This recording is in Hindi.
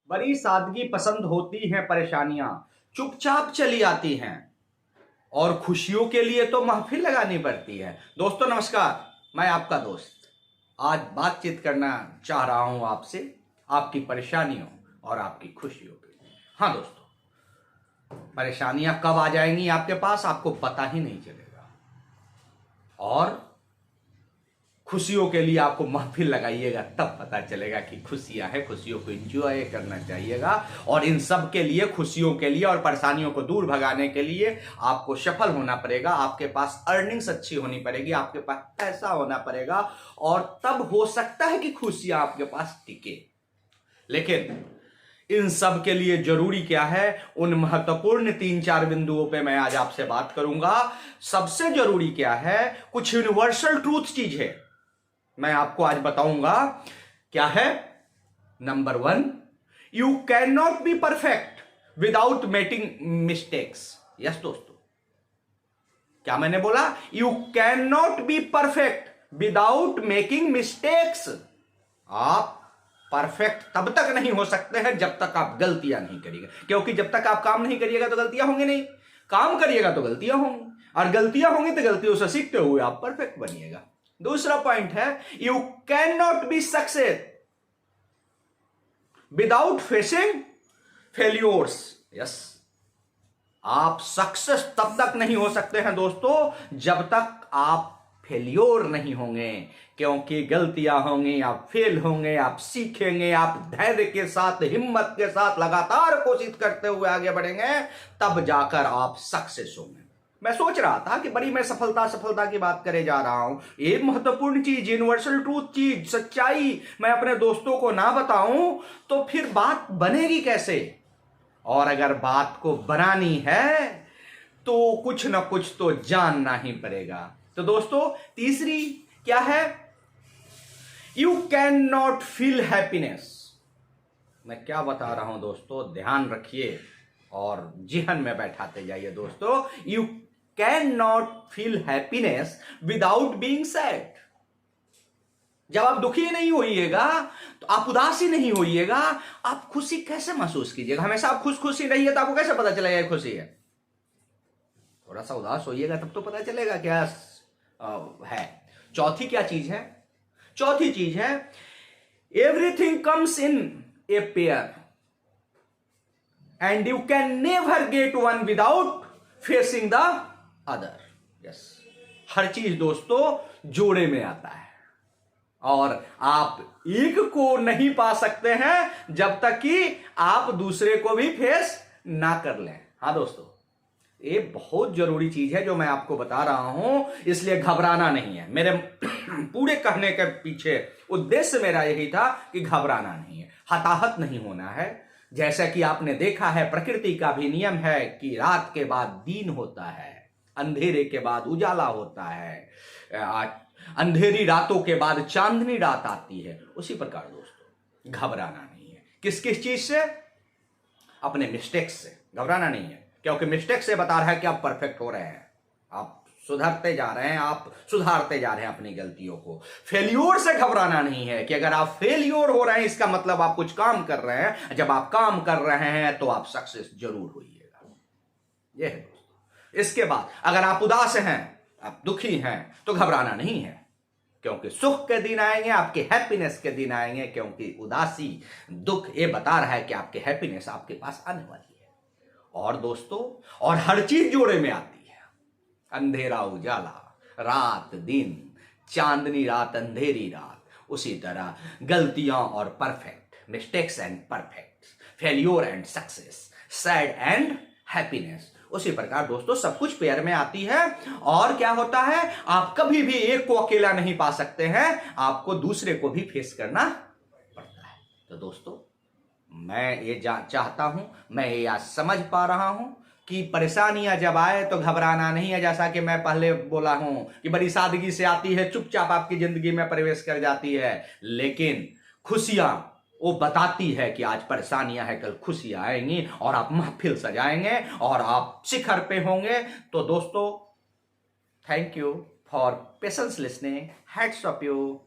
बड़ी सादगी पसंद होती हैं परेशानियां, चुपचाप चली आती हैं और खुशियों के लिए तो महफिल लगानी पड़ती है। दोस्तों नमस्कार, मैं आपका दोस्त आज बातचीत करना चाह रहा हूं आपसे, आपकी परेशानियों और आपकी खुशियों के लिए। हाँ दोस्तों, परेशानियां कब आ जाएंगी आपके पास आपको पता ही नहीं चलेगा, और खुशियों के लिए आपको महफिल लगाइएगा तब पता चलेगा कि खुशियां हैं। खुशियों को एंजॉय करना चाहिएगा, और इन सब के लिए, खुशियों के लिए और परेशानियों को दूर भगाने के लिए आपको सफल होना पड़ेगा। आपके पास अर्निंग्स अच्छी होनी पड़ेगी, आपके पास पैसा होना पड़ेगा, और तब हो सकता है कि खुशियां आपके पास टिके। लेकिन इन सब के लिए जरूरी क्या है, उन महत्वपूर्ण 3-4 बिंदुओं पे मैं आज आपसे बात करूंगा। सबसे जरूरी क्या है, कुछ यूनिवर्सल ट्रूथ चीज है, मैं आपको आज बताऊंगा। क्या है? Number 1, you can not be perfect without making mistakes. Yes दोस्तों, क्या मैंने बोला? You can not be perfect without making mistakes. आप परफेक्ट तब तक नहीं हो सकते हैं जब तक आप गलतियां नहीं करिएगा, क्योंकि जब तक आप काम नहीं करिएगा तो गलतियां होंगी नहीं, काम करिएगा तो गलतियां होंगी, और गलतियां होंगी तो गलतियों से सीखते हुए आप परफेक्ट बनिएगा। दूसरा पॉइंट है, you can not be success without facing failures. Yes, आप सक्सेस तब तक नहीं हो सकते हैं दोस्तों जब तक आप फेल्योर नहीं होंगे, क्योंकि गलतियां होंगी, आप फेल होंगे, आप सीखेंगे, आप धैर्य के साथ, हिम्मत के साथ लगातार कोशिश करते हुए आगे बढ़ेंगे, तब जाकर आप सक्सेस होंगे। मैं सोच रहा था कि बड़ी मैं सफलता की बात करे जा रहा हूं, ये महत्वपूर्ण चीज, यूनिवर्सल ट्रूथ चीज, सच्चाई मैं अपने दोस्तों को ना बताऊं तो फिर बात बनेगी कैसे? और अगर बात को बनानी है तो कुछ ना कुछ तो जानना ही पड़ेगा। तो दोस्तों तीसरी क्या है? You can not feel happiness. मैं क्या बता रहा हूं दोस्तों, ध्यान रखिए और जिहन में बैठाते जाइए दोस्तों। You can not feel happiness without being sad. जब आप दुखी नहीं होइएगा, तो आप उदासी नहीं होइएगा, आप खुशी कैसे महसूस कीजिएगा? हमेशा आप खुशी रहिए तो आपको कैसे पता चलेगा खुशी है? थोड़ा सा उदास होइएगा तब तो पता चलेगा क्या है। चौथी क्या चीज है? चौथी चीज है, everything comes in a pair and you can never get one without facing the other. Yes, हर चीज दोस्तों जोड़े में आता है, और आप एक को नहीं पा सकते हैं जब तक कि आप दूसरे को भी फेस ना कर लें। हाँ दोस्तों, ये बहुत जरूरी चीज है जो मैं आपको बता रहा हूं, इसलिए घबराना नहीं है। मेरे पूरे कहने के पीछे उद्देश्य मेरा यही था कि घबराना नहीं है, हताहत नहीं होना है। जैसा कि आपने देखा है, प्रकृति का भी नियम है कि रात के बाद दिन होता है, अंधेरे के बाद उजाला होता है, अंधेरी रातों के बाद चांदनी रात आती है। उसी प्रकार दोस्तों घबराना नहीं है। किस किस चीज से? अपने मिस्टेक्स से घबराना नहीं है, क्योंकि मिस्टेक से बता रहा है कि आप परफेक्ट हो रहे हैं, आप सुधरते जा रहे हैं, आप सुधारते जा रहे हैं अपनी गलतियों को। फेल्योर से घबराना नहीं है कि अगर आप फेल्योर हो रहे हैं इसका मतलब आप कुछ काम कर रहे हैं। जब आप काम कर रहे हैं तो आप सक्सेस जरूर होइएगा। यह है दोस्तों। इसके बाद अगर आप उदास हैं, आप दुखी हैं, तो घबराना नहीं है, क्योंकि सुख के दिन आएंगे, आपके हैप्पीनेस के दिन आएंगे। क्योंकि उदासी, दुख ये बता रहा है कि आपके हैप्पीनेस आपके पास आने वाली है। और दोस्तों, और हर चीज जोड़े में आती है, अंधेरा उजाला, रात दिन, चांदनी रात अंधेरी रात। उसी तरह गलतियां और perfect, mistakes and perfect, failure and success, sad and happiness. उसी प्रकार दोस्तों सब कुछ पेयर में आती है। और क्या होता है, आप कभी भी एक को अकेला नहीं पा सकते हैं, आपको दूसरे को भी फेस करना पड़ता है। तो दोस्तों मैं ये चाहता हूं, मैं ये आज समझ पा रहा हूं कि परेशानियां जब आए तो घबराना नहीं है। जैसा कि मैं पहले बोला हूं कि बड़ी सादगी से आती है, चुपचाप आपकी जिंदगी में प्रवेश कर जाती है। लेकिन खुशियां वो बताती है कि आज परेशानियां हैं, कल खुशियां आएंगी, और आप महफिल सजाएंगे और आप शिखर पे होंगे। तो दोस्तों thank you for patience listening, hats off you.